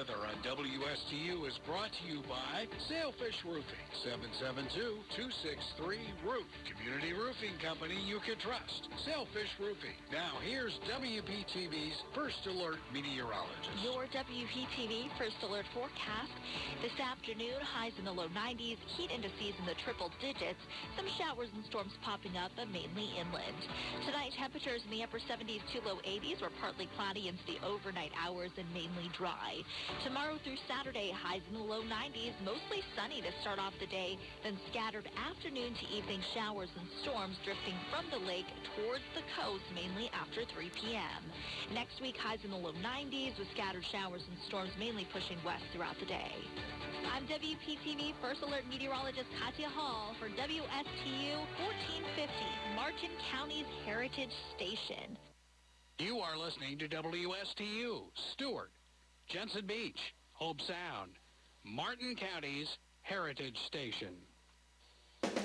weather on WSTU is brought to you by Sailfish Roofing, 772-263-ROOF. Community roofing company you can trust. Sailfish Roofing. Now here's WPTV's First Alert meteorologist. Your WPTV First Alert forecast. This afternoon, highs in the low 90s, heat indices in the triple digits. Some showers and storms popping up, but mainly inland. Tonight, temperatures in the upper 70s to low 80s were partly cloudy into the overnight hours and mainly dry. Tomorrow through Saturday, highs in the low 90s, mostly sunny to start off the day, then scattered afternoon to evening showers and storms drifting from the lake towards the coast, mainly after 3 p.m. Next week, highs in the low 90s with scattered showers and storms mainly pushing west throughout the day. I'm WPTV First Alert meteorologist Katya Hall for WSTU 1450, Martin County's Heritage Station. You are listening to WSTU, Stewart, Jensen Beach, Hope Sound, Martin County's Heritage Station.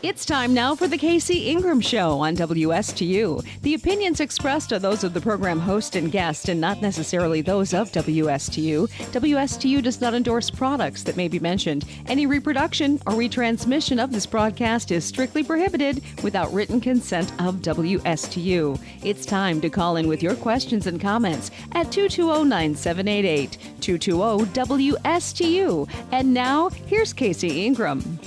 It's time now for the Casey Ingram Show on WSTU. The opinions expressed are those of the program host and guest and not necessarily those of WSTU. WSTU does not endorse products that may be mentioned. Any reproduction or retransmission of this broadcast is strictly prohibited without written consent of WSTU. It's time to call in with your questions and comments at 220-9788, 220-WSTU. And now, here's Casey Ingram.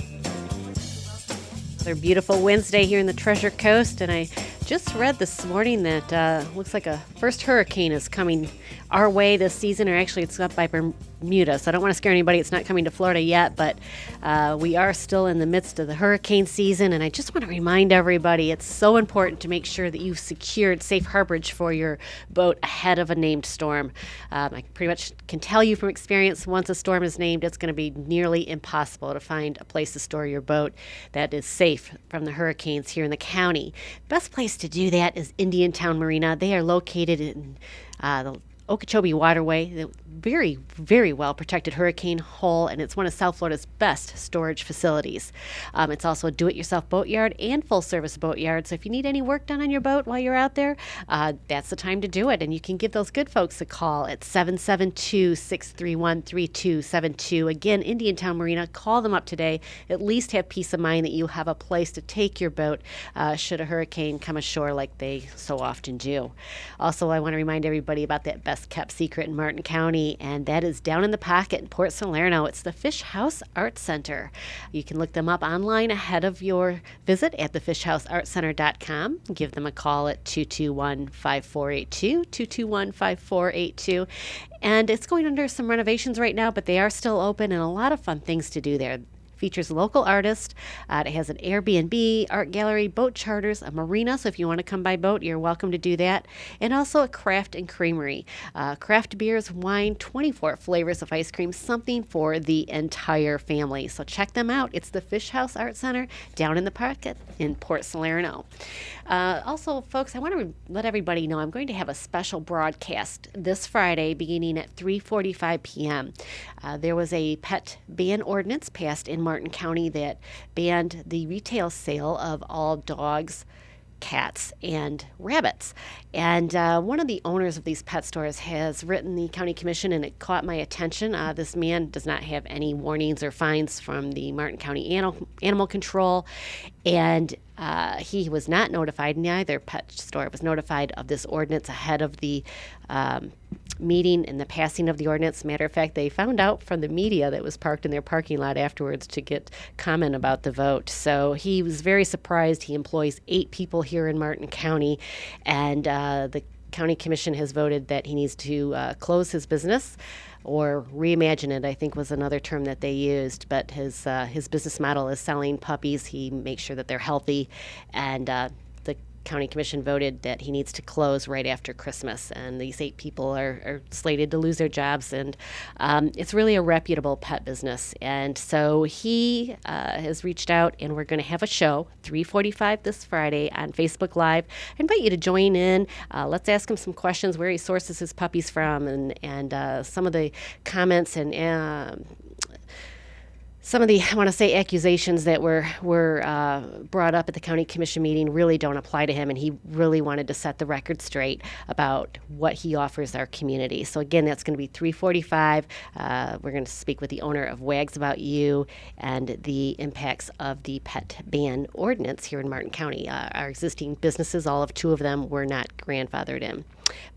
Another beautiful Wednesday here in the Treasure Coast, and I just read this morning that looks like a first hurricane is coming our way this season, or actually it's up by Bermuda, so I don't want to scare anybody. It's not coming to Florida yet, but we are still in the midst of the hurricane season, and I just want to remind everybody it's so important to make sure that you've secured safe harborage for your boat ahead of a named storm. I pretty much can tell you from experience, once a storm is named, it's going to be nearly impossible to find a place to store your boat that is safe from the hurricanes here in the county. Best place to do that is Indiantown Marina. They are located in the Okeechobee Waterway, the very, very well protected hurricane hole, and it's one of South Florida's best storage facilities. It's also a do-it-yourself boat yard and full-service boat yard, so if you need any work done on your boat while you're out there, that's the time to do it, and you can give those good folks a call at 772-631-3272. Again, Indiantown Marina, call them up today. At least have peace of mind that you have a place to take your boat should a hurricane come ashore like they so often do. Also, I want to remind everybody about that best-kept secret in Martin County, and that is down in the pocket in Port Salerno. It's the Fish House Art Center. You can look them up online ahead of your visit at thefishhouseartcenter.com. Give them a call at 221-5482, 221-5482. And it's going under some renovations right now, but they are still open and a lot of fun things to do there. Features local artists. It has an Airbnb, art gallery, boat charters, a marina, so if you want to come by boat, you're welcome to do that, and also a craft and creamery. Craft beers, wine, 24 flavors of ice cream, something for the entire family. So check them out. It's the Fish House Art Center down in the pocket in Port Salerno. Also, folks, I want to let everybody know I'm going to have a special broadcast this Friday beginning at 3:45 p.m. There was a pet ban ordinance passed in Martin County that banned the retail sale of all dogs, cats, and rabbits. And one of the owners of these pet stores has written the county commission, and it caught my attention. This man does not have any warnings or fines from the Martin County Animal Control, and he was not notified. Neither pet store was notified of this ordinance ahead of the meeting and the passing of the ordinance. Matter of fact, they found out from the media that was parked in their parking lot afterwards to get comment about the vote. So he was very surprised. He employs 8 people here in Martin County, and the county commission has voted that he needs to close his business or reimagine it, I think was another term that they used. But his business model is selling puppies. He makes sure that they're healthy, and the county commission voted that he needs to close right after Christmas, and these 8 people are slated to lose their jobs, and it's really a reputable pet business. And so he has reached out, and we're going to have a show 3:45 this Friday on Facebook Live. I invite you to join in. Let's ask him some questions, where he sources his puppies from, and some of the comments and Some of the, I want to say, accusations that were brought up at the county commission meeting really don't apply to him, and he really wanted to set the record straight about what he offers our community. So again, that's going to be 3:45. We're going to speak with the owner of Wags About You and the impacts of the pet ban ordinance here in Martin County. Our existing businesses, all of two of them, were not grandfathered in.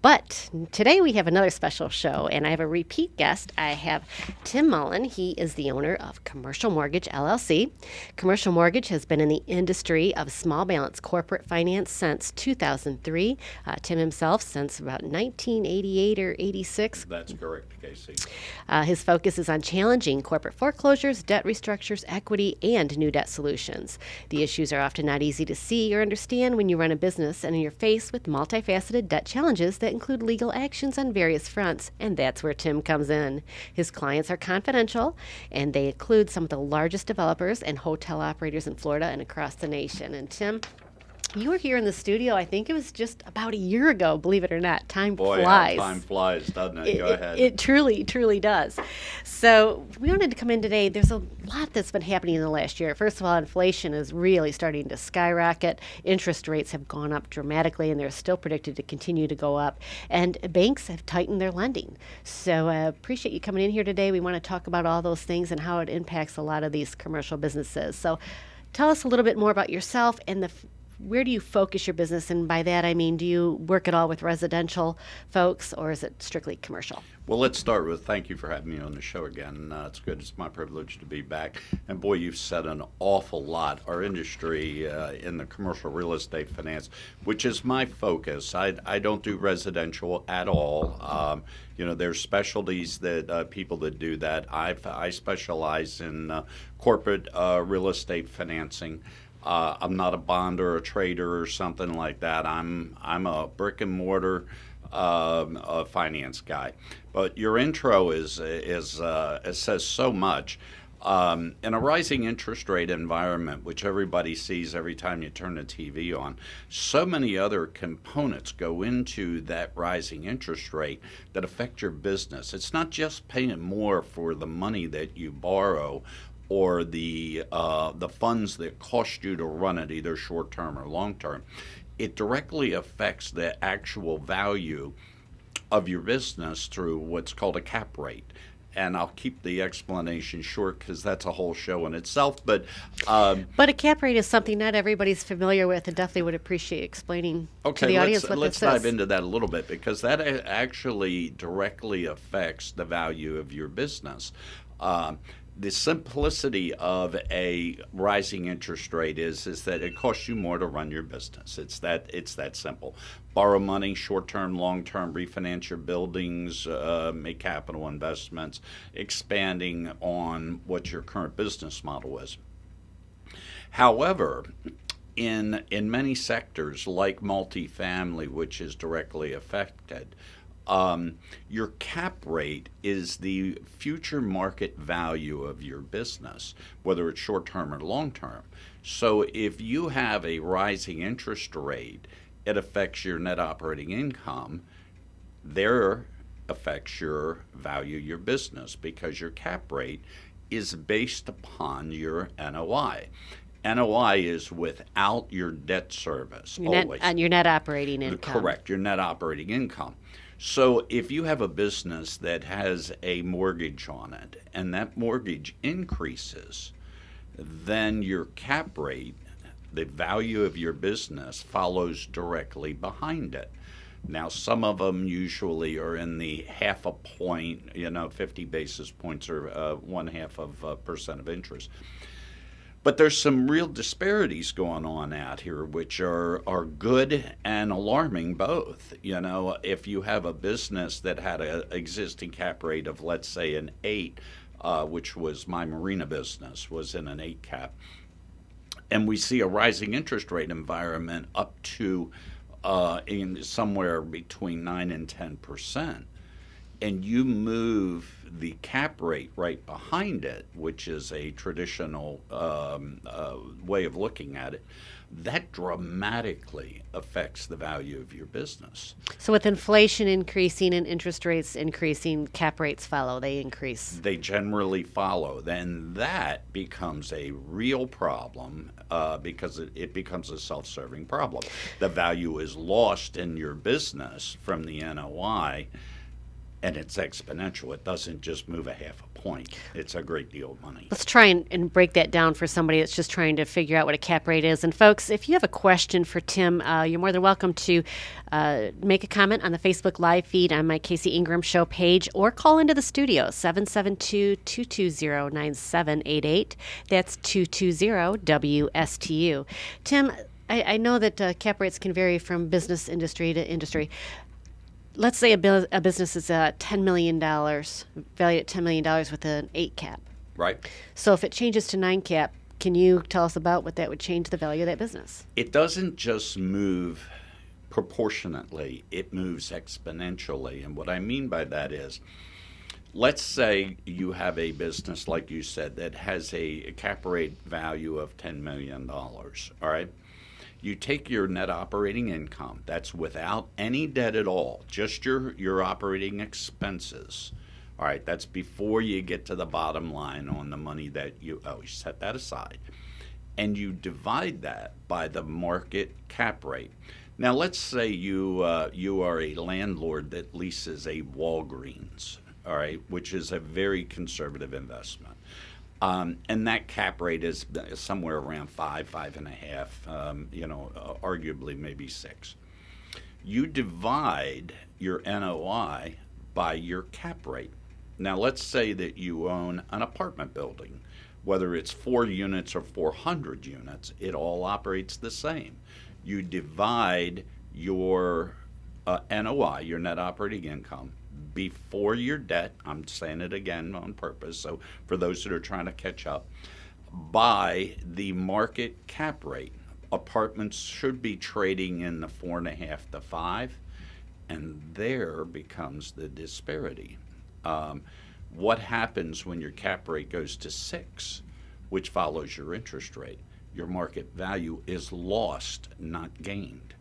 But today we have another special show, and I have a repeat guest. I have Tim Mullen. He is the owner of Commercial Mortgage, LLC. Commercial Mortgage has been in the industry of small balance corporate finance since 2003. Tim himself since about 1988 or 86. That's correct, Casey. His focus is on challenging corporate foreclosures, debt restructures, equity, and new debt solutions. The issues are often not easy to see or understand when you run a business and you're faced with multifaceted debt challenges that include legal actions on various fronts, and that's where Tim comes in. His clients are confidential, and they include some of the largest developers and hotel operators in Florida and across the nation. And Tim, you were here in the studio, I think it was just about a year ago, believe it or not. Time flies. Boy, time flies, doesn't it? Go ahead. It truly, truly does. So we wanted to come in today. There's a lot that's been happening in the last year. First of all, inflation is really starting to skyrocket. Interest rates have gone up dramatically, and they're still predicted to continue to go up. And banks have tightened their lending. So I appreciate you coming in here today. We want to talk about all those things and how it impacts a lot of these commercial businesses. So tell us a little bit more about yourself and where do you focus your business? And by that, I mean, do you work at all with residential folks, or is it strictly commercial? Well, let's start with thank you for having me on the show again. It's good. It's my privilege to be back. And boy, you've said an awful lot. Our industry in the commercial real estate finance, which is my focus. I don't do residential at all. There's specialties that people that do that. I specialize in corporate real estate financing. I'm not a bond or a trader or something like that. I'm a brick and mortar a finance guy. But your intro it says so much. In a rising interest rate environment, which everybody sees every time you turn the TV on, so many other components go into that rising interest rate that affect your business. It's not just paying more for the money that you borrow or the funds that cost you to run it, either short-term or long-term. It directly affects the actual value of your business through what's called a cap rate. And I'll keep the explanation short because that's a whole show in itself. But a cap rate is something not everybody's familiar with, and definitely would appreciate explaining to the audience what this is. Let's dive into that a little bit, because that actually directly affects the value of your business. The simplicity of a rising interest rate is that it costs you more to run your business. It's that simple. Borrow money, short-term, long-term, refinance your buildings, make capital investments, expanding on what your current business model is. However, in many sectors, like multifamily, which is directly affected, your cap rate is the future market value of your business, whether it's short-term or long-term. So if you have a rising interest rate, it affects your net operating income. There affects your value of your business, because your cap rate is based upon your NOI. NOI is without your debt service, always. And your net operating income. Correct, your net operating income. So if you have a business that has a mortgage on it and that mortgage increases, then your cap rate, the value of your business, follows directly behind it. Now, some of them usually are in the half a point, 50 basis points or 0.5% of interest. But there's some real disparities going on out here, which are good and alarming both. If you have a business that had an existing cap rate of, let's say, an 8, which was my marina business, was in an 8 cap, and we see a rising interest rate environment up to in somewhere between 9 and 10%, and you move the cap rate right behind it, which is a traditional way of looking at it, that dramatically affects the value of your business. So with inflation increasing and interest rates increasing, cap rates follow. They increase. They generally follow. Then that becomes a real problem because it becomes a self-serving problem. The value is lost in your business from the NOI, and it's exponential. It doesn't just move a half a point. It's a great deal of money. Let's try and break that down for somebody that's just trying to figure out what a cap rate is. And folks, if you have a question for Tim, you're more than welcome to make a comment on the Facebook Live feed on my Casey Ingram Show page, or call into the studio, 772-220-9788. That's 220-WSTU. Tim, I know that cap rates can vary from business industry to industry. Let's say a business is $10 million, valued at $10 million with an 8 cap. Right. So if it changes to 9 cap, can you tell us about what that would change the value of that business? It doesn't just move proportionately, it moves exponentially. And what I mean by that is, let's say you have a business, like you said, that has a cap rate value of $10 million, all right? You take your net operating income, that's without any debt at all, just your operating expenses. All right, that's before you get to the bottom line on the money that you owe. You set that aside. And you divide that by the market cap rate. Now, let's say you are a landlord that leases a Walgreens, all right, which is a very conservative investment. And that cap rate is somewhere around 5.5, arguably maybe 6. You divide your NOI by your cap rate. Now, let's say that you own an apartment building. Whether it's 4 units or 400 units, it all operates the same. You divide your NOI, your net operating income, before your debt, I'm saying it again on purpose, so for those that are trying to catch up, by the market cap rate. Apartments should be trading in the 4.5 to 5, and there becomes the disparity. What happens when your cap rate goes to 6, which follows your interest rate? Your market value is lost, not gained.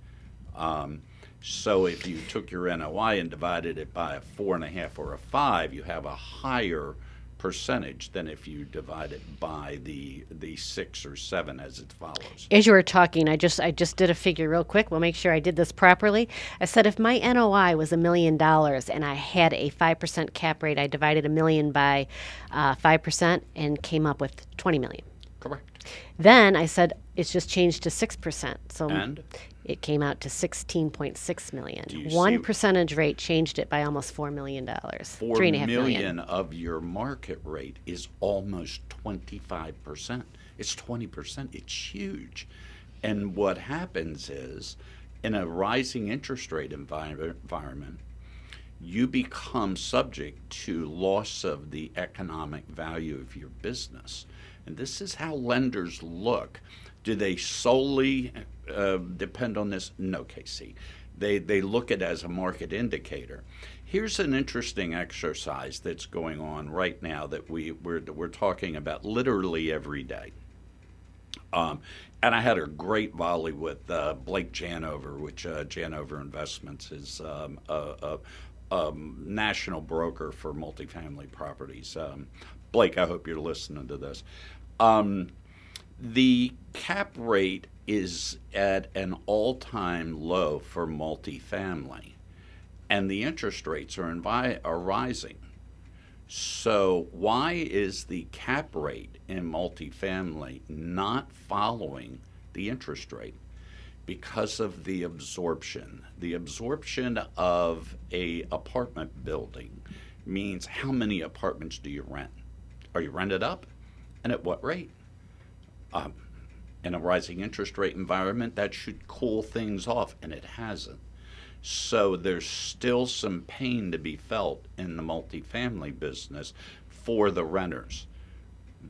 So if you took your NOI and divided it by a 4.5 or a 5, you have a higher percentage than if you divide it by the 6 or 7 as it follows. As you were talking, I just did a figure real quick. We'll make sure I did this properly. I said if my NOI was $1 million and I had a 5% cap rate, I divided $1 million by 5% and came up with $20 million. Correct. Then I said it's just changed to 6%. So And? It came out to $16.6 million. Do you One see- percentage rate changed it by almost $4 million. $4 $3.5 million of your market rate is almost 25%. It's 20%. It's huge. And what happens is, in a rising interest rate environment, you become subject to loss of the economic value of your business. And this is how lenders look. Do they solely depend on this? No, Casey. They look at it as a market indicator. Here's an interesting exercise that's going on right now that we're talking about literally every day. And I had a great volley with Blake Janover, which Janover Investments is a national broker for multifamily properties. Blake, I hope you're listening to this. The cap rate is at an all-time low for multifamily, and the interest rates are rising. So why is the cap rate in multifamily not following the interest rate? Because of the absorption. The absorption of a apartment building means how many apartments do you rent? Are you rented up? And at what rate? In a rising interest rate environment, that should cool things off, and it hasn't. So there's still some pain to be felt in the multifamily business for the renters.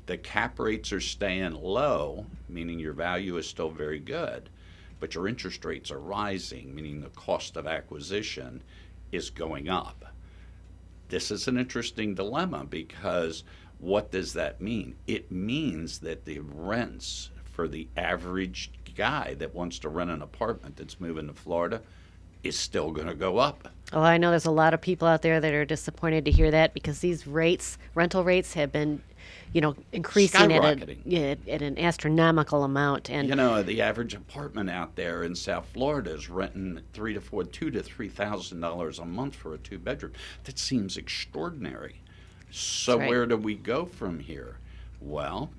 The cap rates are staying low, meaning your value is still very good, but your interest rates are rising, meaning the cost of acquisition is going up. this is an interesting dilemma because what does that mean? It means that the rents for the average guy that wants to rent an apartment that's moving to Florida is still going to go up. Oh, I know there's a lot of people out there that are disappointed to hear that because these rates, rental rates, have been, increasing at an astronomical amount. And The average apartment out there in South Florida is renting $2,000 to $3,000 a month for a 2-bedroom. That seems extraordinary. So right. Where do we go from here? Well,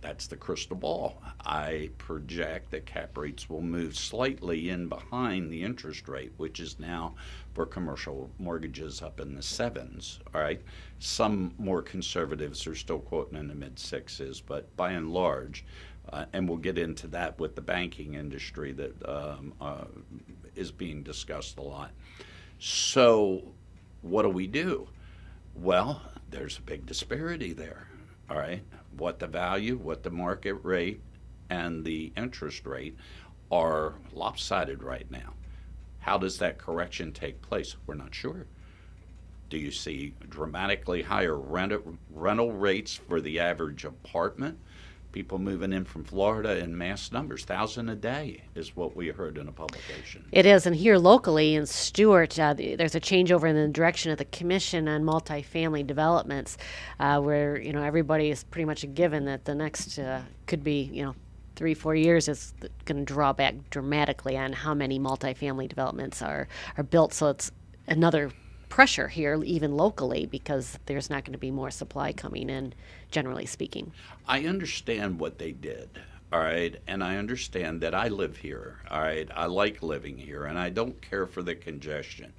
that's the crystal ball. I project that cap rates will move slightly in behind the interest rate, which is now for commercial mortgages up in the 7s. All right. Some more conservatives are still quoting in the mid-6s, but by and large, and we'll get into that with the banking industry that is being discussed a lot. So what do? Well, there's a big disparity there. All right, what the value, what the market rate, and the interest rate are lopsided right now. How does that correction take place? We're not sure. Do you see dramatically higher rental rates for the average apartment? People moving in from Florida in mass numbers, 1,000 a day is what we heard in a publication. It is, and here locally in Stewart, there's a changeover in the direction of the Commission on Multifamily Developments, where everybody is pretty much a given that the next could be 3-4 years is going to draw back dramatically on how many multifamily developments are built. So it's another pressure here, even locally, because there's not going to be more supply coming in, generally speaking. I understand what they did, all right, and I understand that I live here, all right. I like living here, and I don't care for the congestion,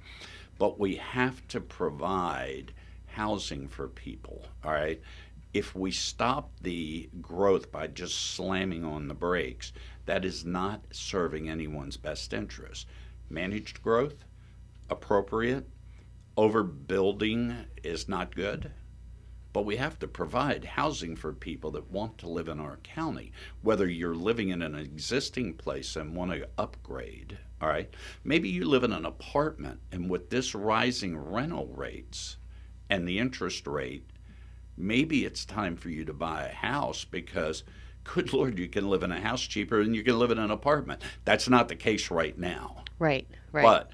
but we have to provide housing for people, all right. If we stop the growth by just slamming on the brakes, that is not serving anyone's best interest. Managed growth, appropriate. Overbuilding is not good, but we have to provide housing for people that want to live in our county, whether you're living in an existing place and want to upgrade, all right? Maybe you live in an apartment, and with this rising rental rates and the interest rate, maybe it's time for you to buy a house because, good Lord, you can live in a house cheaper than you can live in an apartment. That's not the case right now. Right. But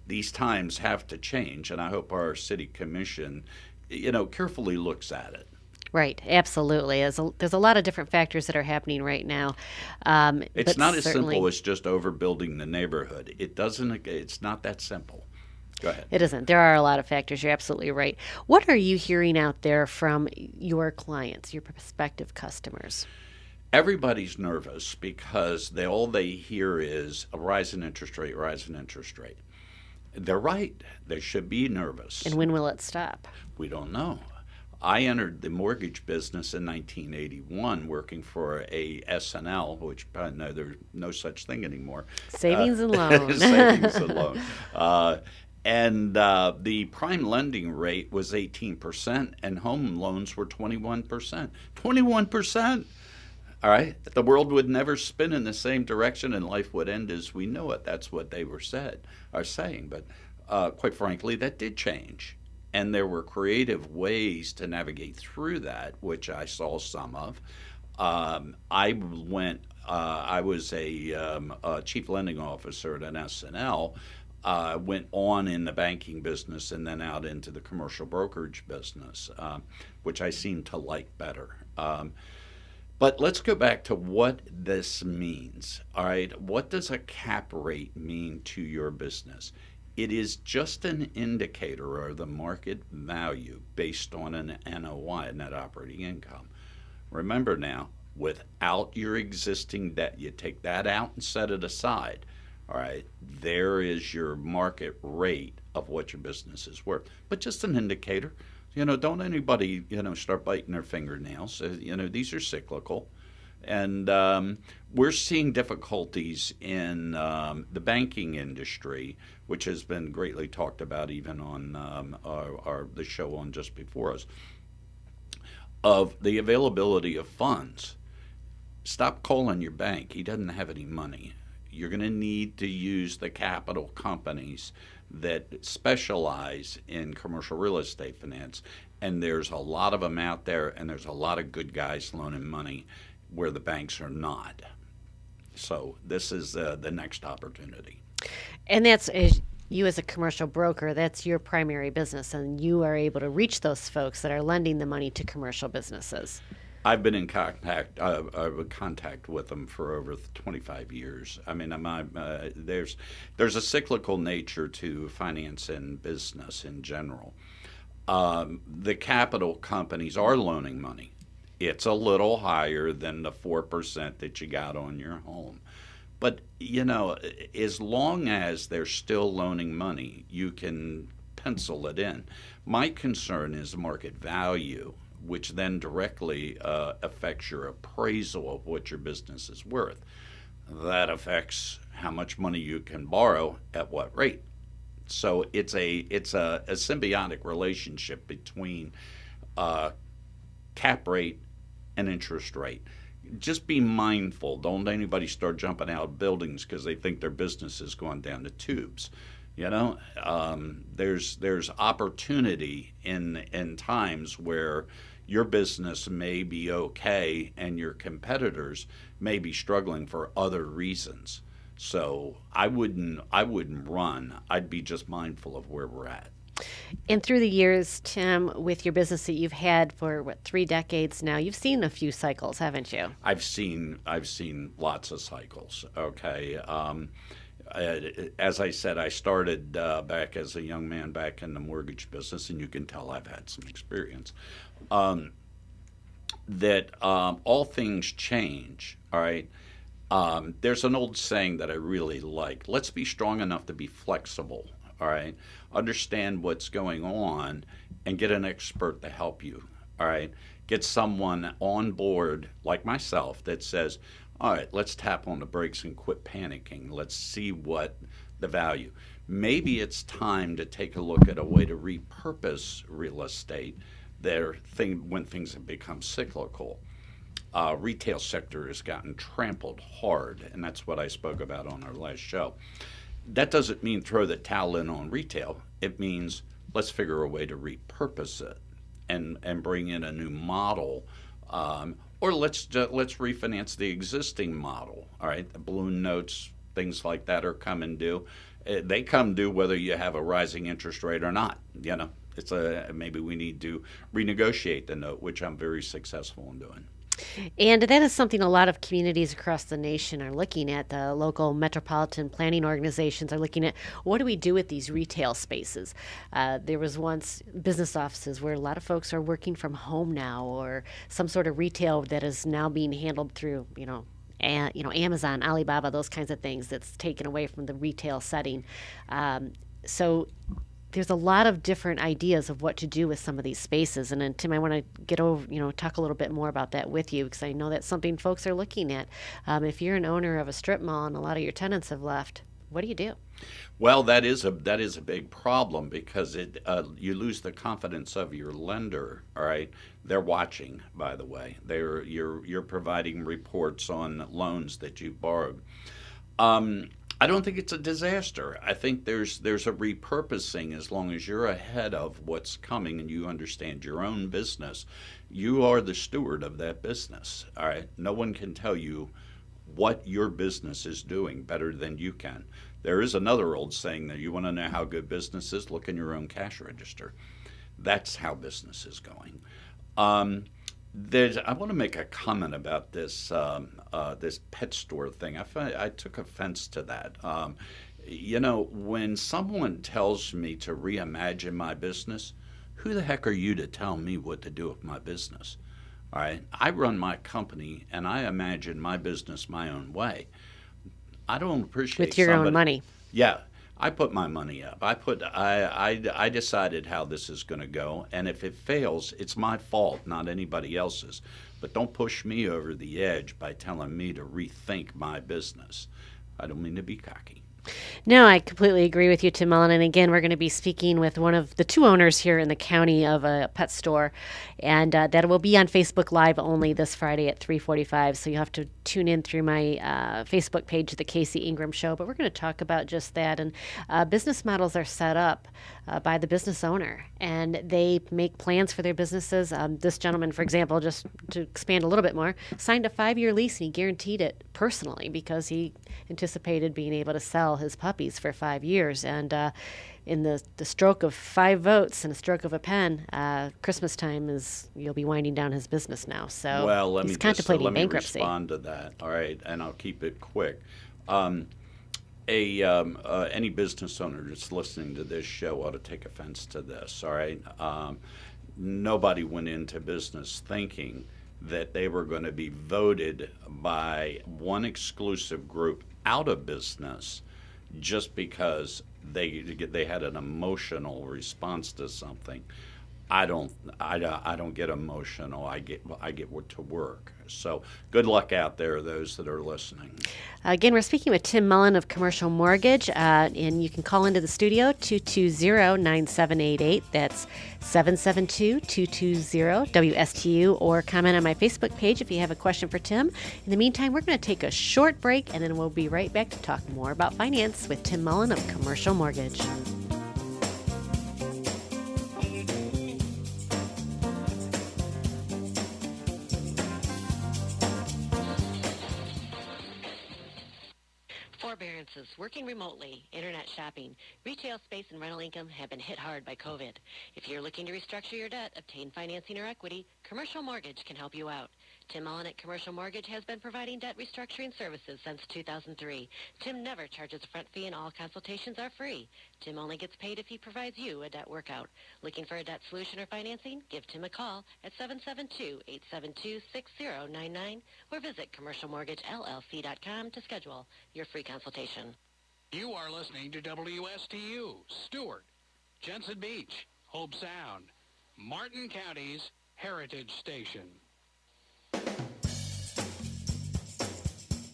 these times have to change, and I hope our city commission, carefully looks at it. Right, absolutely. There's a lot of different factors that are happening right now. It's not as simple as just overbuilding the neighborhood. It's not that simple. Go ahead. It isn't. There are a lot of factors. You're absolutely right. What are you hearing out there from your clients, your prospective customers? Everybody's nervous because all they hear is a rise in interest rate, rise in interest rate. They're right. They should be nervous. And when will it stop? We don't know. I entered the mortgage business in 1981 working for a S&L, which I know there's no such thing anymore. Savings and loan. Savings and loan. And the prime lending rate was 18%, and home loans were 21%. 21%! All right? The world would never spin in the same direction, and life would end as we know it. That's what they were saying. But quite frankly, that did change. And there were creative ways to navigate through that, which I saw some of. I was a chief lending officer at an S&L. Went on in the banking business and then out into the commercial brokerage business, which I seem to like better. But let's go back to what this means. All right, what does a cap rate mean to your business? It is just an indicator of the market value based on an NOI, net operating income. Remember now, without your existing debt, you take that out and set it aside. All right, there is your market rate of what your business is worth. But just an indicator. Don't anybody, start biting their fingernails. These are cyclical. And we're seeing difficulties in the banking industry, which has been greatly talked about even on the show on just before us, of the availability of funds. Stop calling your bank. He doesn't have any money. You're going to need to use the capital companies that specialize in commercial real estate finance, and there's a lot of them out there, and there's a lot of good guys loaning money where the banks are not. So this is the next opportunity. And you as a commercial broker, that's your primary business, and you are able to reach those folks that are lending the money to commercial businesses. I've been in contact with them for over 25 years. I mean, there's a cyclical nature to finance and business in general. The capital companies are loaning money. It's a little higher than the 4% that you got on your home. But, as long as they're still loaning money, you can pencil it in. My concern is market value, which then directly affects your appraisal of what your business is worth. That affects how much money you can borrow at what rate. So it's a symbiotic relationship between cap rate and interest rate. Just be mindful. Don't anybody start jumping out of buildings because they think their business is going down the tubes. There's opportunity in times where your business may be okay and your competitors may be struggling for other reasons. So I wouldn't run. I'd be just mindful of where we're at. And through the years, Tim, with your business that you've had for 3 decades now, you've seen a few cycles, haven't you? I've seen lots of cycles. Okay. As I said, I started back as a young man back in the mortgage business, and you can tell I've had some experience. All things change. All right. There's an old saying that I really like. Let's be strong enough to be flexible. All right. Understand what's going on and get an expert to help you. All right. Get someone on board like myself that says, all right, let's tap on the brakes and quit panicking. Let's see what the value. Maybe it's time to take a look at a way to repurpose real estate when things have become cyclical. Retail sector has gotten trampled hard, and that's what I spoke about on our last show. That doesn't mean throw the towel in on retail. It means let's figure a way to repurpose it and bring in a new model, or let's refinance the existing model. All right, the balloon notes, things like that are come due. They come due whether you have a rising interest rate or not. It's maybe we need to renegotiate the note, which I'm very successful in doing. And that is something a lot of communities across the nation are looking at. The local metropolitan planning organizations are looking at, what do we do with these retail spaces? There was once business offices where a lot of folks are working from home now, or some sort of retail that is now being handled through, Amazon, Alibaba, those kinds of things that's taken away from the retail setting. So there's a lot of different ideas of what to do with some of these spaces. And then, Tim, I want to get over, talk a little bit more about that with you, because I know that's something folks are looking at. If you're an owner of a strip mall and a lot of your tenants have left, what do you do? Well, that is a big problem, because you lose the confidence of your lender. All right, they're watching. By the way, you're providing reports on loans that you've borrowed. I don't think it's a disaster. I think there's a repurposing. As long as you're ahead of what's coming and you understand your own business, you are the steward of that business. All right, no one can tell you what your business is doing better than you can. There is another old saying that you want to know how good business is, look in your own cash register. That's how business is going. I want to make a comment about this this pet store thing. I took offense to that. When someone tells me to reimagine my business, who the heck are you to tell me what to do with my business? All right, I run my company and I imagine my business my own way. I don't appreciate with your own money. Yeah. I put my money up. I decided how this is going to go, and if it fails, it's my fault, not anybody else's. But don't push me over the edge by telling me to rethink my business. I don't mean to be cocky. No, I completely agree with you, Tim Mullen. And again, we're going to be speaking with one of the two owners here in the county of a pet store, and that will be on Facebook Live only this Friday at 3:45. So you'll have to tune in through my Facebook page, The Casey Ingram Show. But we're going to talk about just that. And business models are set up by the business owner, and they make plans for their businesses. This gentleman, for example, just to expand a little bit more, signed a 5-year lease, and he guaranteed it personally because he anticipated being able to sell his puppies for 5 years. And in the stroke of 5 votes and a stroke of a pen, Christmas time you'll be winding down his business now. So well, he's contemplating bankruptcy. Respond to that. All right, and I'll keep it quick. Any business owner that's listening to this show ought to take offense to this. All right, nobody went into business thinking that they were going to be voted by one exclusive group out of business just because they had an emotional response to something. I don't get emotional. I get to work. So good luck out there, those that are listening. Again, we're speaking with Tim Mullen of Commercial Mortgage, and you can call into the studio 220-9788. That's 772-220-WSTU, or comment on my Facebook page if you have a question for Tim. In the meantime, we're going to take a short break, and then we'll be right back to talk more about finance with Tim Mullen of Commercial Mortgage. Forbearances, working remotely, internet shopping, retail space, and rental income have been hit hard by COVID. If you're looking to restructure your debt, obtain financing or equity, Commercial Mortgage can help you out. Tim Mullen at Commercial Mortgage has been providing debt restructuring services since 2003. Tim never charges a front fee and all consultations are free. Tim only gets paid if he provides you a debt workout. Looking for a debt solution or financing? Give Tim a call at 772-872-6099 or visit commercialmortgagellc.com to schedule your free consultation. You are listening to WSTU, Stewart, Jensen Beach, Hope Sound, Martin County's Heritage Station.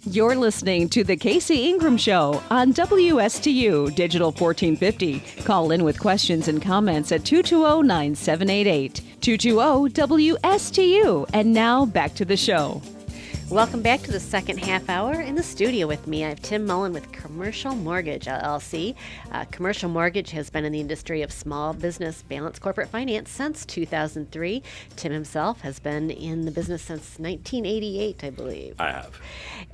You're listening to The Casey Ingram Show on WSTU Digital 1450. Call in with questions and comments at 220-9788. 220-WSTU. And now back to the show. Welcome back to the second half hour. In the studio with me, I have Tim Mullen with Commercial Mortgage, LLC. Commercial Mortgage has been in the industry of small business balanced corporate finance since 2003. Tim himself has been in the business since 1988, I believe. I have.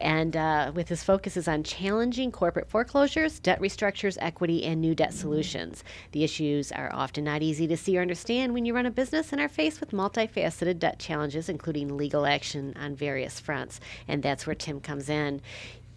And with his focuses on challenging corporate foreclosures, debt restructures, equity, and new debt solutions. The issues are often not easy to see or understand when you run a business and are faced with multifaceted debt challenges, including legal action on various fronts. And that's where Tim comes in.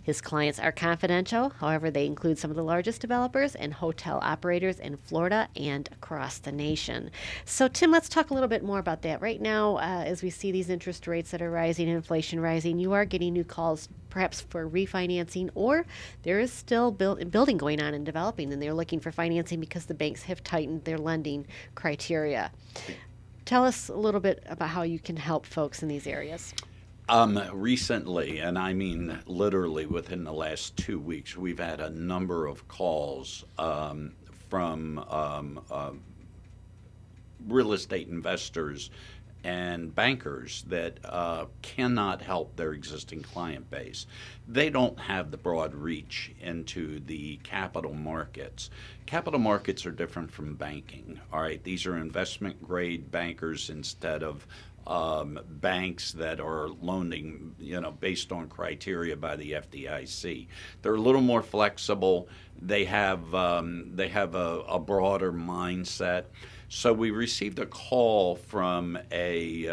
His clients are confidential. However, they include some of the largest developers and hotel operators in Florida and across the nation. So, Tim, let's talk a little bit more about that. Right now, as we see these interest rates that are rising, inflation rising, you are getting new calls perhaps for refinancing, or there is still building going on and developing, and they're looking for financing because the banks have tightened their lending criteria. Tell us a little bit about how you can help folks in these areas. Recently, and I mean literally within the last 2 weeks, we've had a number of calls from real estate investors and bankers that cannot help their existing client base. They don't have the broad reach into the capital markets. Capital markets are different from banking. All right, these are investment grade bankers instead of banks that are loaning, based on criteria by the FDIC. They're a little more flexible. They have a broader mindset. So we received a call from a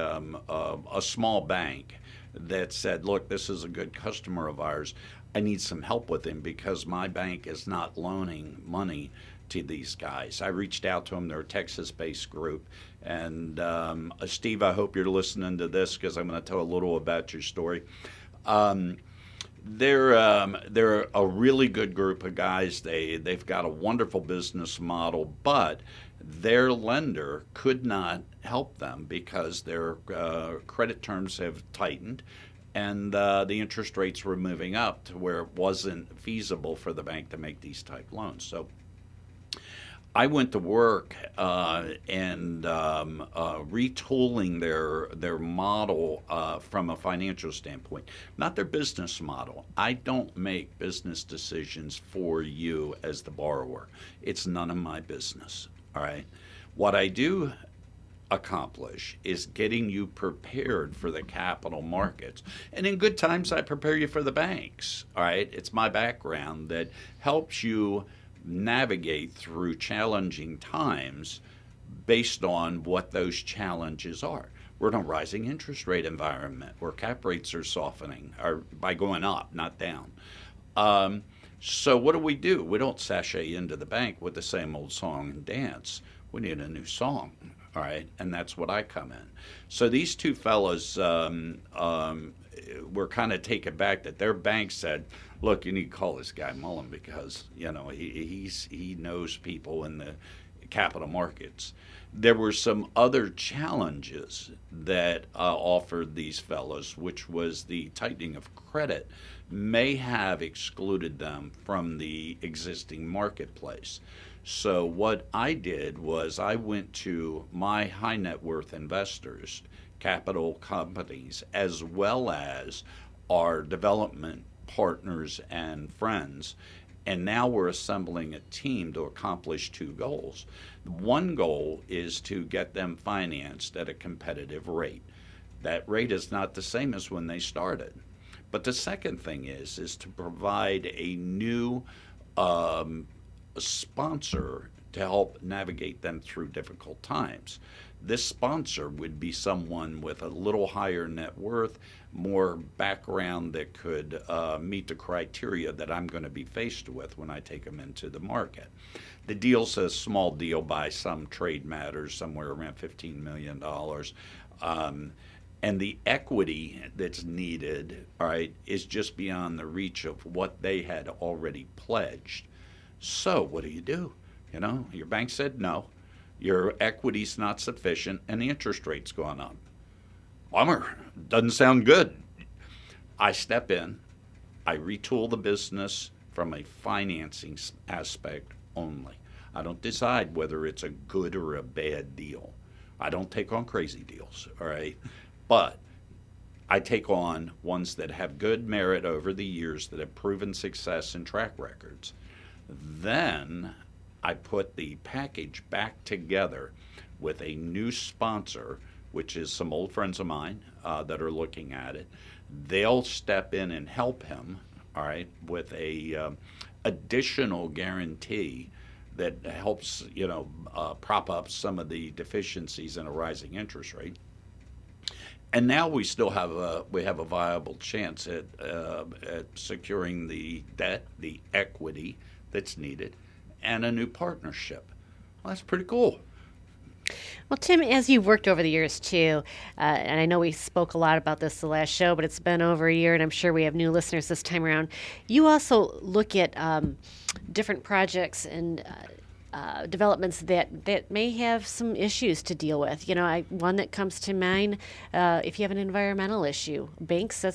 small bank that said, "Look, this is a good customer of ours. I need some help with him because my bank is not loaning money to these guys." I reached out to them. They're a Texas-based group. And Steve, I hope you're listening to this because I'm going to tell a little about your story. They're a really good group of guys. They've got a wonderful business model, but their lender could not help them because their credit terms have tightened. and the interest rates were moving up to where it wasn't feasible for the bank to make these type loans. So I went to work and retooling their model from a financial standpoint, not their business model. I don't make business decisions for you as the borrower. It's none of my business. All right. What I do accomplish is getting you prepared for the capital markets. And in good times, I prepare you for the banks. All right. It's my background that helps you navigate through challenging times based on what those challenges are. We're in a rising interest rate environment where cap rates are softening by going up, not down. So what do? We don't sashay into the bank with the same old song and dance. We need a new song, all right? And that's what I come in. So these two fellas were kind of taken back that their bank said, look, you need to call this guy Mullen because, he knows people in the capital markets. There were some other challenges that offered these fellows, which was the tightening of credit may have excluded them from the existing marketplace. So what I did was I went to my high net worth investors, capital companies, as well as our development partners and friends, and now we're assembling a team to accomplish two goals. One goal is to get them financed at a competitive rate. That rate is not the same as when they started. But the second thing is to provide a new sponsor to help navigate them through difficult times. This sponsor would be someone with a little higher net worth, more background that could meet the criteria that I'm going to be faced with when I take them into the market. The deal's a small deal by some trade matters, somewhere around $15 million. And the equity that's needed, all right, is just beyond the reach of what they had already pledged. So what do? Your bank said no. Your equity's not sufficient, and the interest rate's gone up. Bummer. Doesn't sound good. I step in. I retool the business from a financing aspect only. I don't decide whether it's a good or a bad deal. I don't take on crazy deals, all right? But I take on ones that have good merit over the years, that have proven success and track records. Then I put the package back together with a new sponsor, which is some old friends of mine that are looking at it. They'll step in and help him, all right, with a additional guarantee that helps, prop up some of the deficiencies in a rising interest rate. And now we still have a viable chance at securing the debt, the equity that's needed, and a new partnership. Well, that's pretty cool. Well, Tim, as you've worked over the years too, and I know we spoke a lot about this the last show, but it's been over a year, and I'm sure we have new listeners this time around. You also look at different projects and developments that may have some issues to deal with. One that comes to mind, if you have an environmental issue, banks,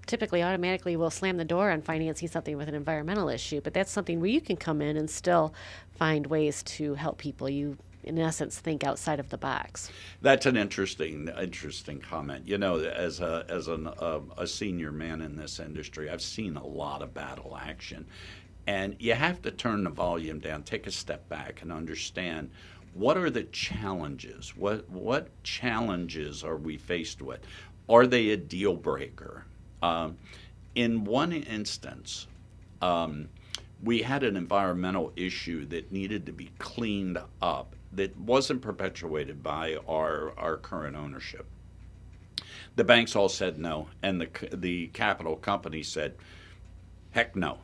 typically automatically will slam the door on financing something with an environmental issue, but that's something where you can come in and still find ways to help people. You, in essence, think outside of the box. That's an interesting comment. As a senior man in this industry, I've seen a lot of battle action, and you have to turn the volume down, take a step back, and understand what are the challenges. What challenges are we faced with? Are they a deal breaker? In one instance, we had an environmental issue that needed to be cleaned up that wasn't perpetuated by our current ownership. The banks all said no, and the capital company said, heck no.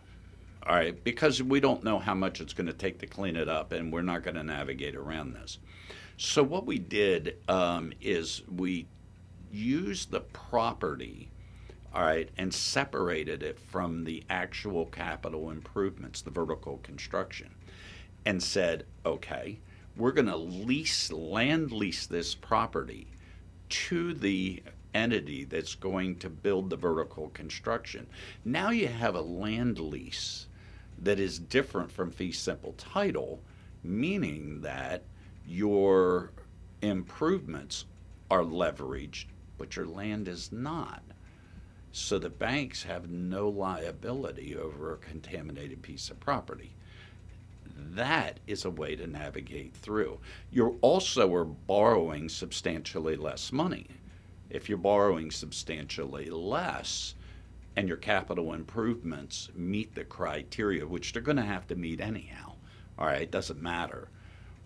All right, because we don't know how much it's going to take to clean it up, and we're not going to navigate around this. So what we did is we used the property, all right, and separated it from the actual capital improvements, the vertical construction, and said, okay, we're going to land lease this property to the entity that's going to build the vertical construction. Now you have a land lease that is different from fee simple title, meaning that your improvements are leveraged, but your land is not. So the banks have no liability over a contaminated piece of property. That is a way to navigate through. You also are borrowing substantially less money. If you're borrowing substantially less and your capital improvements meet the criteria, which they're going to have to meet anyhow, all right, it doesn't matter.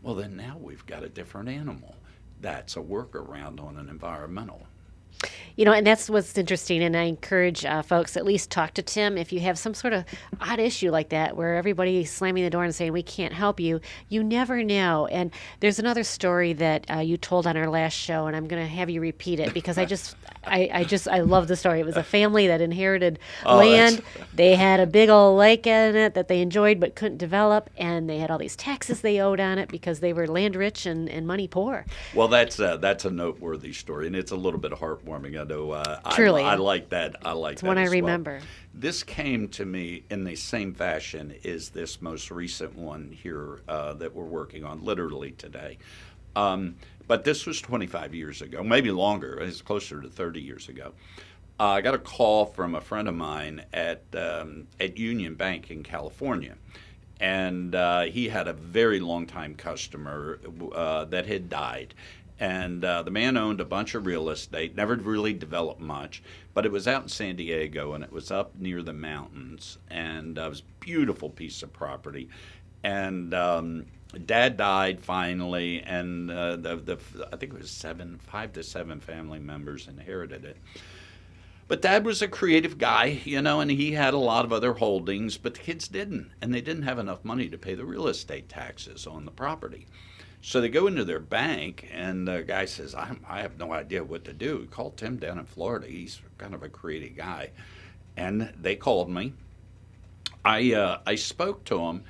Well, then now we've got a different animal. That's a workaround on an environmental. And that's what's interesting. And I encourage folks at least talk to Tim if you have some sort of odd issue like that where everybody's slamming the door and saying, we can't help you. You never know. And there's another story that you told on our last show, and I'm going to have you repeat it because I love the story. It was a family that inherited land. They had a big old lake in it that they enjoyed but couldn't develop, and they had all these taxes they owed on it because they were land rich and money poor. Well, that's a noteworthy story, and it's a little bit heartwarming. I know. Truly. I like that. I like it's that. One I as remember. Well. This came to me in the same fashion as this most recent one here that we're working on, literally today. But this was 25 years ago, maybe longer. It's closer to 30 years ago. I got a call from a friend of mine at Union Bank in California. And he had a very long-time customer that had died. And the man owned a bunch of real estate, never really developed much, but it was out in San Diego, and it was up near the mountains. And it was a beautiful piece of property. And Dad died finally, and I think it was 5 to 7 family members inherited it. But Dad was a creative guy, and he had a lot of other holdings, but the kids didn't, and they didn't have enough money to pay the real estate taxes on the property. So they go into their bank, and the guy says, I have no idea what to do. He called Tim down in Florida. He's kind of a creative guy. And they called me. I spoke to him,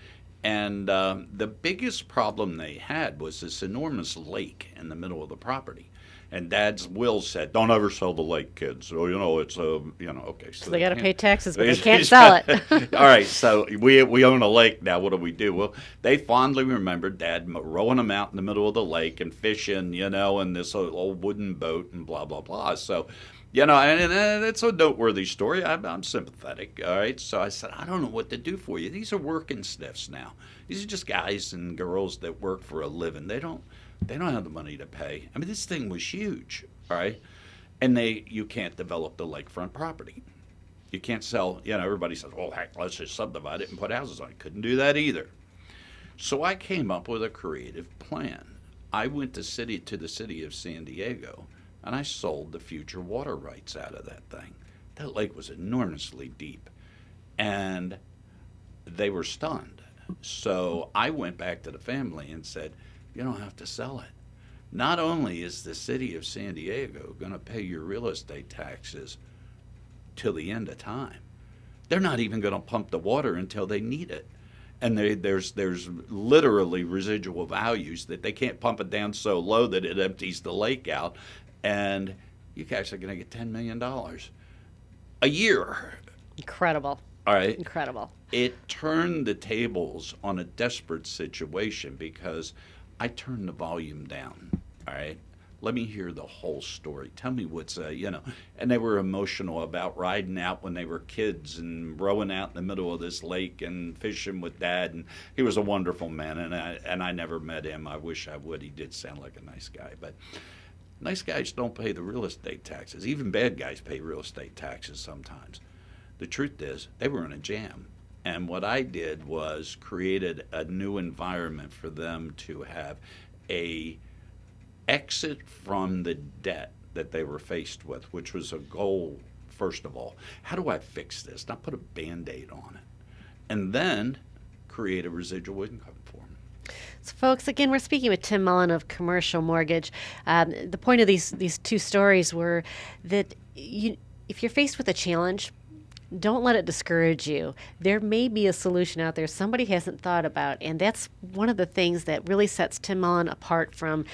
and the biggest problem they had was this enormous lake in the middle of the property. And Dad's will said, "Don't ever sell the lake, kids." So it's okay. So they got to pay taxes, but they can't sell it. All right, so we own a lake now. What do we do? Well, they fondly remembered Dad rowing them out in the middle of the lake and fishing, in this old wooden boat and blah blah blah. So, and it's a noteworthy story. I'm sympathetic. All right, so I said, I don't know what to do for you. These are working stiffs now. These are just guys and girls that work for a living. They don't have the money to pay. I mean, this thing was huge, all right? And you can't develop the lakefront property. You can't sell, everybody says, well, heck, let's just subdivide it and put houses on it. Couldn't do that either. So I came up with a creative plan. I went to the city of San Diego, and I sold the future water rights out of that thing. That lake was enormously deep, and they were stunned. So I went back to the family and said, you don't have to sell it. Not only is the city of San Diego going to pay your real estate taxes till the end of time, they're not even going to pump the water until they need it. And there's literally residual values that they can't pump it down so low that it empties the lake out. And you guys are going to get $10 million a year. Incredible. All right. Incredible. It turned the tables on a desperate situation because I turned the volume down, all right? Let me hear the whole story. Tell me what's, and they were emotional about riding out when they were kids and rowing out in the middle of this lake and fishing with Dad. And he was a wonderful man, and I never met him. I wish I would. He did sound like a nice guy. But nice guys don't pay the real estate taxes. Even bad guys pay real estate taxes sometimes. The truth is, they were in a jam. And what I did was created a new environment for them to have a exit from the debt that they were faced with, which was a goal, first of all. How do I fix this? Not put a Band-Aid on it. And then create a residual income for them. So, folks, again, we're speaking with Tim Mullen of Commercial Mortgage. The point of these two stories were that if you're faced with a challenge, don't let it discourage you. There may be a solution out there somebody hasn't thought about, and that's one of the things that really sets Tim Mullen apart from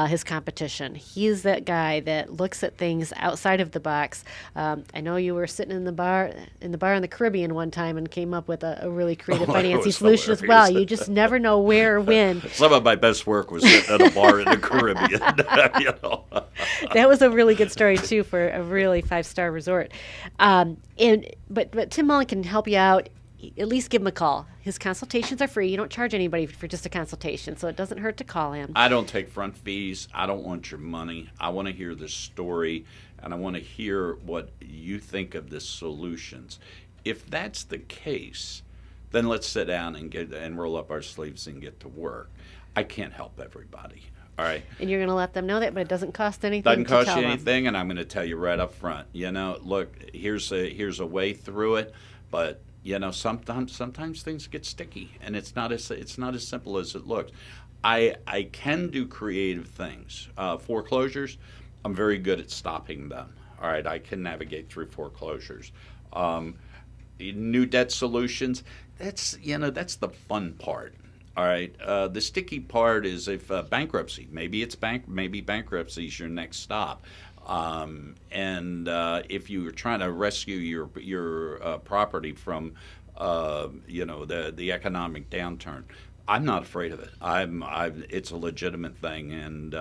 his competition. He is that guy that looks at things outside of the box. I know you were sitting in the bar in the Caribbean one time and came up with a really creative financing solution as well. You just never know where or when. Some of my best work was sitting at a bar in the Caribbean. That was a really good story too for a really 5-star resort. But Tim Mullen can help you out. At least give him a call. His consultations are free. You don't charge anybody for just a consultation, so it doesn't hurt to call him. I don't take front fees. I don't want your money. I want to hear the story, and I want to hear what you think of the solutions. If that's the case, then let's sit down and roll up our sleeves and get to work. I can't help everybody. All right. And you're going to let them know that, but it doesn't cost anything. Doesn't cost to tell you anything, them. and I'm going to tell you right up front. Look, here's a way through it, but sometimes things get sticky, and it's not as simple as it looks. I can do creative things. Foreclosures, I'm very good at stopping them. All right, I can navigate through foreclosures. New debt solutions, that's the fun part. All right. The sticky part is if bankruptcy. Maybe bankruptcy is your next stop. If you're trying to rescue your property from the economic downturn, I'm not afraid of it. It's a legitimate thing, and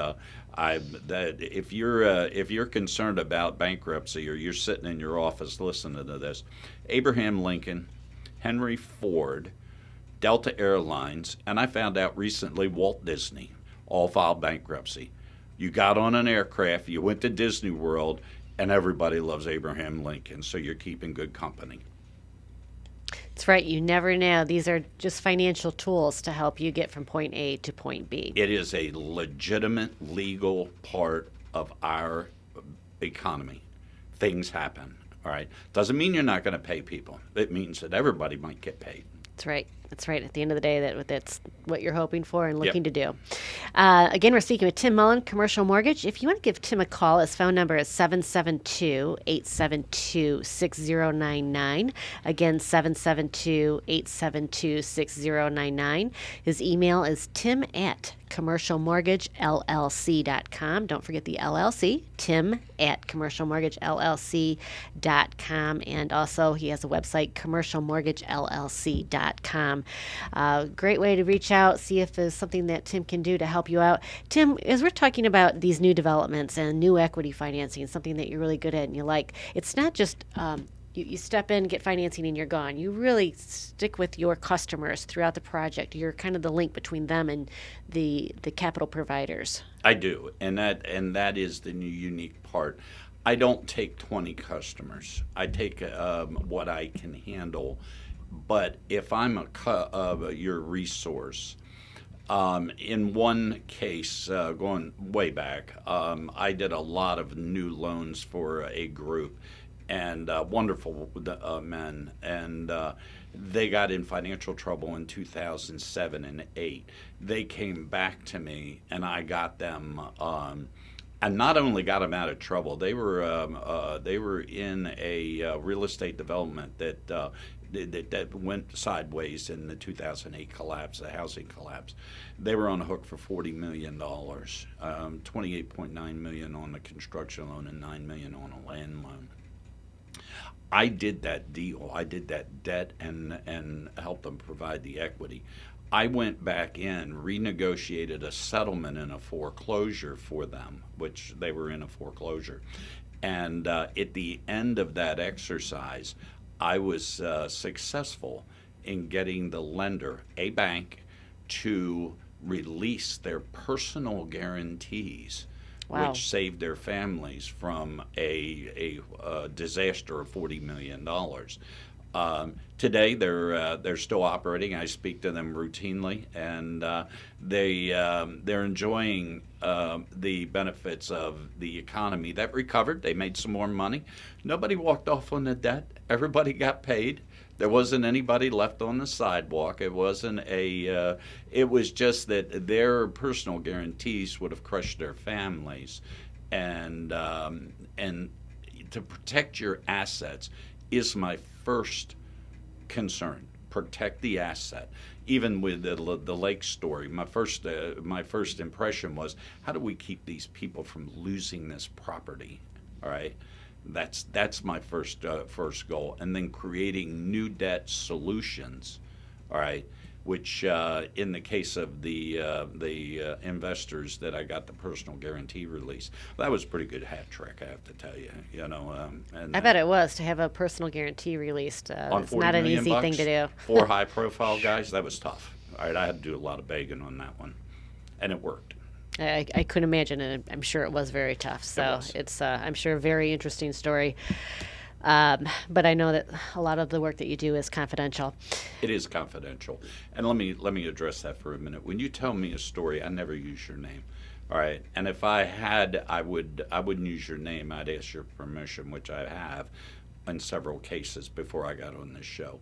if you're concerned about bankruptcy or you're sitting in your office listening to this, Abraham Lincoln, Henry Ford, Delta Airlines, and I found out recently Walt Disney all filed bankruptcy. You got on an aircraft, you went to Disney World, and everybody loves Abraham Lincoln, so you're keeping good company. That's right. You never know. These are just financial tools to help you get from point A to point B. It is a legitimate legal part of our economy. Things happen, all right? Doesn't mean you're not going to pay people. It means that everybody might get paid. That's right. That's right. At the end of the day, that's what you're hoping for and looking Yep. to do. Again, we're speaking with Tim Mullen, Commercial Mortgage. If you want to give Tim a call, his phone number is 772-872-6099. Again, 772-872-6099. His email is tim@commercialmortgagellc.com. Don't forget the LLC, tim@commercialmortgagellc.com. And also, he has a website, commercialmortgagellc.com. Great way to reach out, see if there's something that Tim can do to help you out. Tim, as we're talking about these new developments and new equity financing, something that you're really good at and you like, it's not just you step in, get financing, and you're gone. You really stick with your customers throughout the project. You're kind of the link between them and the capital providers. I do, and that is the new unique part. I don't take 20 customers. I take what I can handle. But if I'm your resource, in one case, going way back, I did a lot of new loans for a group, and wonderful men, and they got in financial trouble in 2007 and 8. They came back to me, and I got them. And not only got them out of trouble, they were in a real estate development that went sideways in the 2008 collapse, the housing collapse. They were on the hook for $40 million, $28.9 million on the construction loan and $9 million on a land loan. I did that deal. I did that debt and helped them provide the equity. I went back in, renegotiated a settlement in a foreclosure for them, which they were in a foreclosure. And at the end of that exercise, I was successful in getting the lender, a bank, to release their personal guarantees, Wow. which saved their families from a disaster of $40 million. Today, they're still operating. I speak to them routinely, and they're enjoying the benefits of the economy that recovered. They made some more money. Nobody walked off on the debt. Everybody got paid. There wasn't anybody left on the sidewalk. It wasn't it was just that their personal guarantees would have crushed their families, and to protect your assets is my first concern. Protect the asset. Even with the lake story, my first impression was, how do we keep these people from losing this property? All right, that's my first goal, and then creating new debt solutions. All right, which in the case of the investors that I got the personal guarantee release, that was a pretty good hat trick, I have to tell you. And I bet it was to have a personal guarantee released. on It's 40 not an million easy bucks, thing to do. 4 high-profile guys, that was tough. All right, I had to do a lot of begging on that one, and it worked. I couldn't imagine, and I'm sure it was very tough. So it's, I'm sure, a very interesting story. But I know that a lot of the work that you do is confidential. It is confidential, and let me address that for a minute. When you tell me a story, I never use your name. All right, and if I had, I wouldn't use your name. I'd ask your permission, which I have in several cases before I got on this show.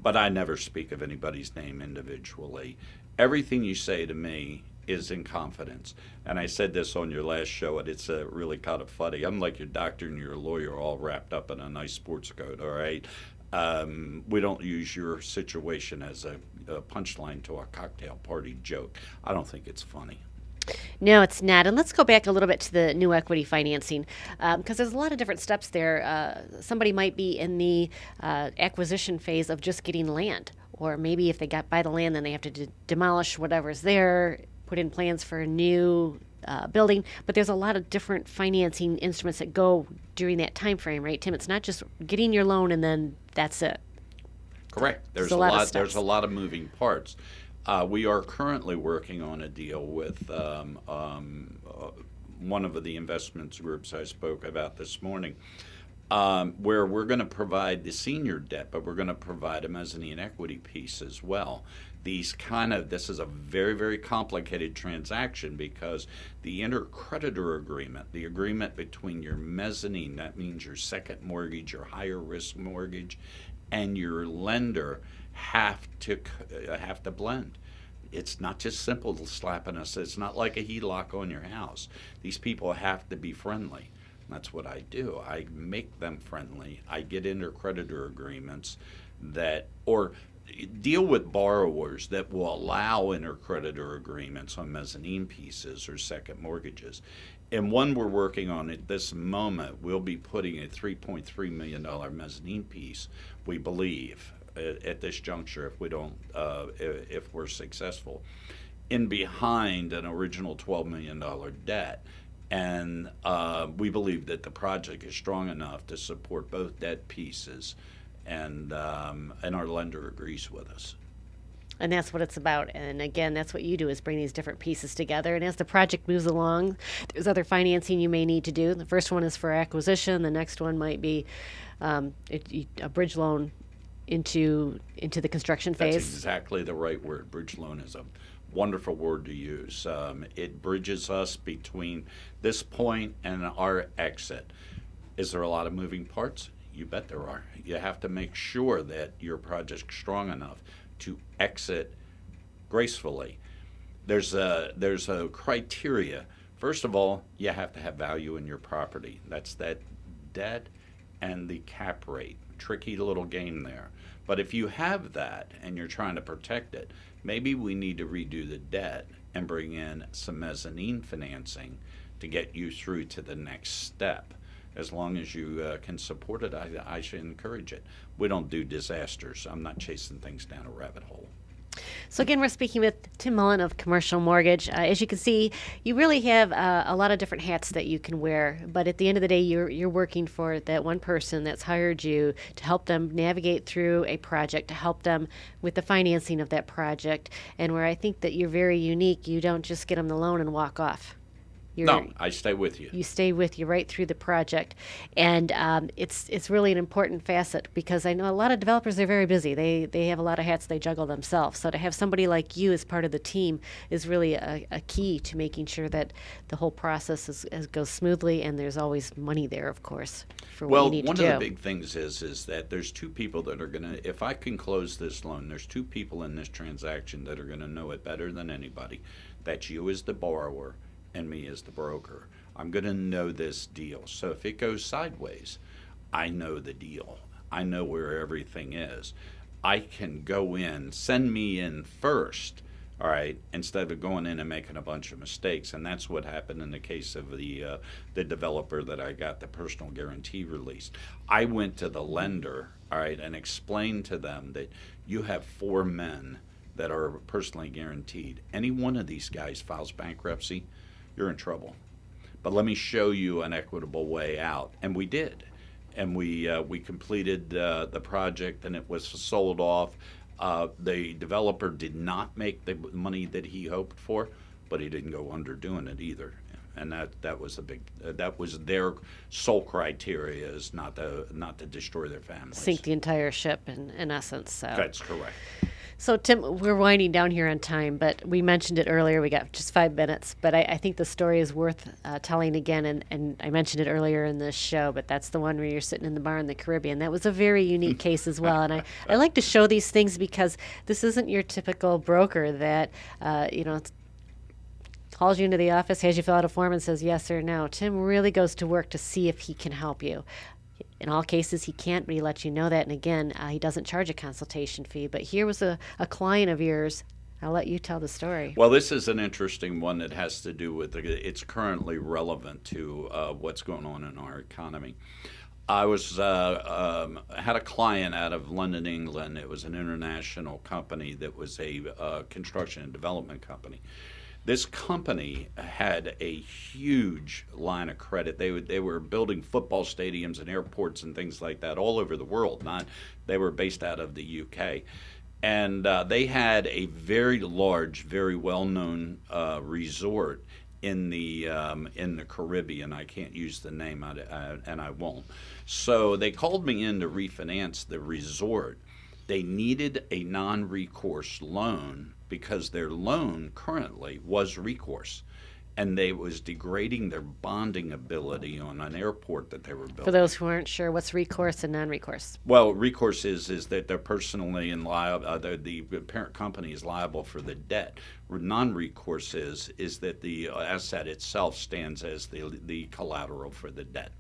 But I never speak of anybody's name individually. Everything you say to me is in confidence. And I said this on your last show, and it's really kind of funny. I'm like your doctor and your lawyer all wrapped up in a nice sports coat, all right? We don't use your situation as a punchline to a cocktail party joke. I don't think it's funny. No, it's not. And let's go back a little bit to the new equity financing, because there's a lot of different steps there. Somebody might be in the acquisition phase of just getting land, or maybe if they buy the land, then they have to demolish whatever's there, put in plans for a new building. But there's a lot of different financing instruments that go during that time frame, right, Tim? It's not just getting your loan and then that's it. Correct. There's a lot. There's a lot of moving parts. We are currently working on a deal with one of the investments groups I spoke about this morning, where we're going to provide the senior debt, but we're going to provide a mezzanine equity piece as well. This is a very, very complicated transaction because the intercreditor agreement, the agreement between your mezzanine, that means your second mortgage, your higher risk mortgage, and your lender have to blend. It's not just simple slapping us. It's not like a HELOC on your house. These people have to be friendly. That's what I do. I make them friendly. I get intercreditor agreements or deal with borrowers that will allow intercreditor agreements on mezzanine pieces or second mortgages. And one we're working on at this moment, we'll be putting a $3.3 million mezzanine piece, we believe, at this juncture, if we're successful, in behind an original $12 million debt. And we believe that the project is strong enough to support both debt pieces, and our lender agrees with us. And that's what it's about. And again, that's what you do, is bring these different pieces together. And as the project moves along, there's other financing you may need to do. The first one is for acquisition. The next one might be a bridge loan into the construction phase. That's exactly the right word. Bridge loan is a wonderful word to use. It bridges us between this point and our exit. Is there a lot of moving parts? You bet there are. You have to make sure that your project's strong enough to exit gracefully. There's a criteria. First of all, you have to have value in your property. That's that debt and the cap rate. Tricky little game there. But if you have that and you're trying to protect it, maybe we need to redo the debt and bring in some mezzanine financing to get you through to the next step. As long as you can support it, I should encourage it. We don't do disasters. I'm not chasing things down a rabbit hole. So again, we're speaking with Tim Mullen of Commercial Mortgage. As you can see, you really have a lot of different hats that you can wear. But at the end of the day, you're working for that one person that's hired you to help them navigate through a project, to help them with the financing of that project. And where I think that you're very unique, you don't just get them the loan and walk off. No, I stay with you. You stay with you right through the project. And it's really an important facet, because I know a lot of developers are very busy. They have a lot of hats they juggle themselves. So to have somebody like you as part of the team is really a key to making sure that the whole process goes smoothly, and there's always money there, of course, for what you need to do. Well, one of the big things is that there's two people that are going to, if I can close this loan, there's two people in this transaction that are going to know it better than anybody. That's you as the borrower and me as the broker. I'm going to know this deal. So if it goes sideways, I know the deal. I know where everything is. I can go in, send me in first, all right, instead of going in and making a bunch of mistakes. And that's what happened in the case of the developer that I got the personal guarantee released. I went to the lender, all right, and explained to them that you have 4 men that are personally guaranteed. Any one of these guys files bankruptcy, you're in trouble. But let me show you an equitable way out. And we did. And we completed the project, and it was sold off. The developer did not make the money that he hoped for, but he didn't go under doing it either. And that was a big that was their sole criteria, is not to destroy their families. Sink the entire ship in essence. So. That's correct. So, Tim, we're winding down here on time, but we mentioned it earlier. We got just 5 minutes, but I think the story is worth telling again, and I mentioned it earlier in this show, but that's the one where you're sitting in the bar in the Caribbean. That was a very unique case as well, and I like to show these things because this isn't your typical broker that, calls you into the office, has you fill out a form and says yes or no. Tim really goes to work to see if he can help you. In all cases, he can't, but he lets you know that. And again, he doesn't charge a consultation fee. But here was a client of yours. I'll let you tell the story. Well, this is an interesting one that has to do with it's currently relevant to what's going on in our economy. I had a client out of London, England. It was an international company that was a construction and development company. This company had a huge line of credit. They were building football stadiums and airports and things like that all over the world. They were based out of the UK. And they had a very large, very well-known resort in the Caribbean. I can't use the name, and I won't. So they called me in to refinance the resort. They needed a non-recourse loan because their loan currently was recourse, and they was degrading their bonding ability on an airport that they were building. For those who aren't sure, what's recourse and non-recourse? Well, recourse is that they're personally and liable. The parent company is liable for the debt. Non-recourse is that the asset itself stands as the collateral for the debt.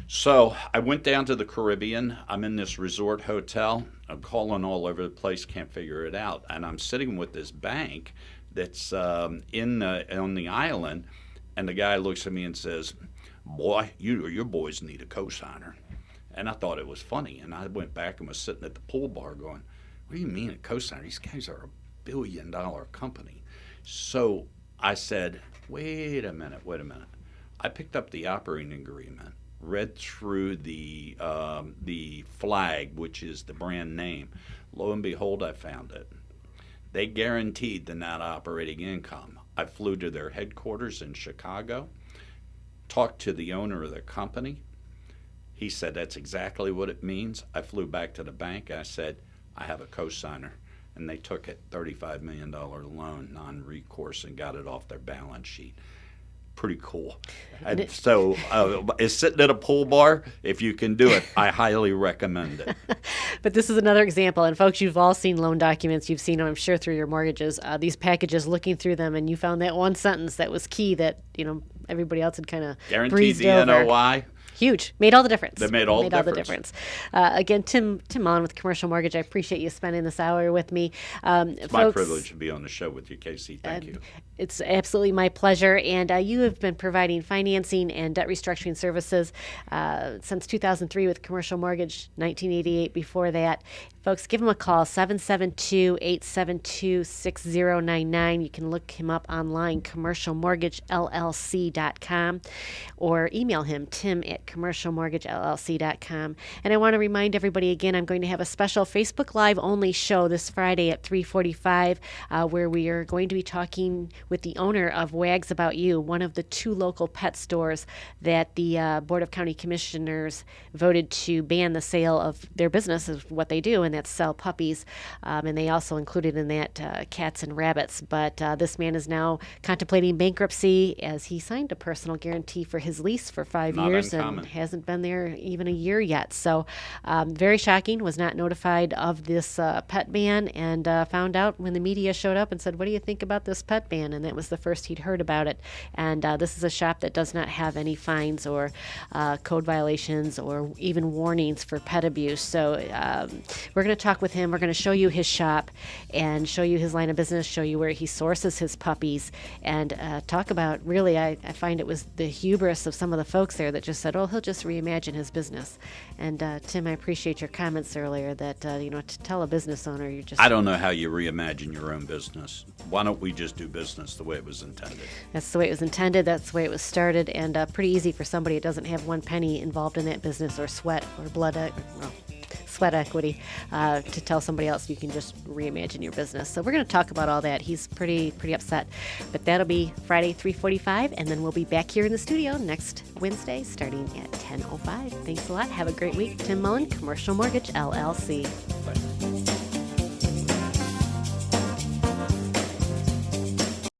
So I went down to the Caribbean. I'm in this resort hotel. I'm calling all over the place, can't figure it out. And I'm sitting with this bank that's on the island, and the guy looks at me and says, "Boy, your boys need a cosigner." And I thought it was funny, and I went back and was sitting at the pool bar going, "What do you mean a cosigner? These guys are $1 billion company." So I said, wait a minute. I picked up the operating agreement, read through the flag, which is the brand name. Lo and behold, I found it. They guaranteed the net operating income. I flew to their headquarters in Chicago, talked to the owner of the company. He said, "That's exactly what it means." I flew back to the bank. I said, "I have a cosigner." And they took a $35 million loan, non-recourse, and got it off their balance sheet. Pretty cool. And so is sitting at a pool bar, if you can do it, I highly recommend it. But this is another example. And folks, you've all seen loan documents. You've seen them, I'm sure, through your mortgages. These packages, looking through them, and you found that one sentence that was key that, everybody else had kind of Guaranteed the over. NOI. Huge. Made all the difference. They made all the difference. Again, Tim Mullen with Commercial Mortgage. I appreciate you spending this hour with me. It's my privilege to be on the show with you, Casey. Thank you. It's absolutely my pleasure. And you have been providing financing and debt restructuring services since 2003 with Commercial Mortgage, 1988 before that. Folks, give him a call, 772-872-6099. You can look him up online, commercialmortgagellc.com, or email him, tim@commercialmortgagellc.com. And I want to remind everybody again, I'm going to have a special Facebook Live only show this Friday at 3:45, where we are going to be talking with the owner of Wags About You, one of the 2 local pet stores that the Board of County Commissioners voted to ban the sale of their business, is what they do, and that's sell puppies. And they also included in that cats and rabbits. But this man is now contemplating bankruptcy as he signed a personal guarantee for his lease for 5 years. Not coming. Hasn't been there even a year yet. So very shocking. Was not notified of this pet ban, and found out when the media showed up and said, what do you think about this pet ban? And that was the first he'd heard about it. And this is a shop that does not have any fines or code violations or even warnings for pet abuse. So we're going to talk with him. We're going to show you his shop and show you his line of business, show you where he sources his puppies, and talk about, really, I find it was the hubris of some of the folks there that just said, oh, he'll just reimagine his business. And Tim, I appreciate your comments earlier that, to tell a business owner, you just... I don't know how you reimagine your own business. Why don't we just do business the way it was intended? That's the way it was intended. That's the way it was started. And pretty easy for somebody that doesn't have one penny involved in that business or sweat or sweat equity to tell somebody else you can just reimagine your business. So we're going to talk about all that. He's pretty upset. But that'll be Friday, 3:45, and then we'll be back here in the studio next Wednesday starting at 10:05. Thanks a lot. Have a great week. Tim Mullen, Commercial Mortgage, LLC. Bye.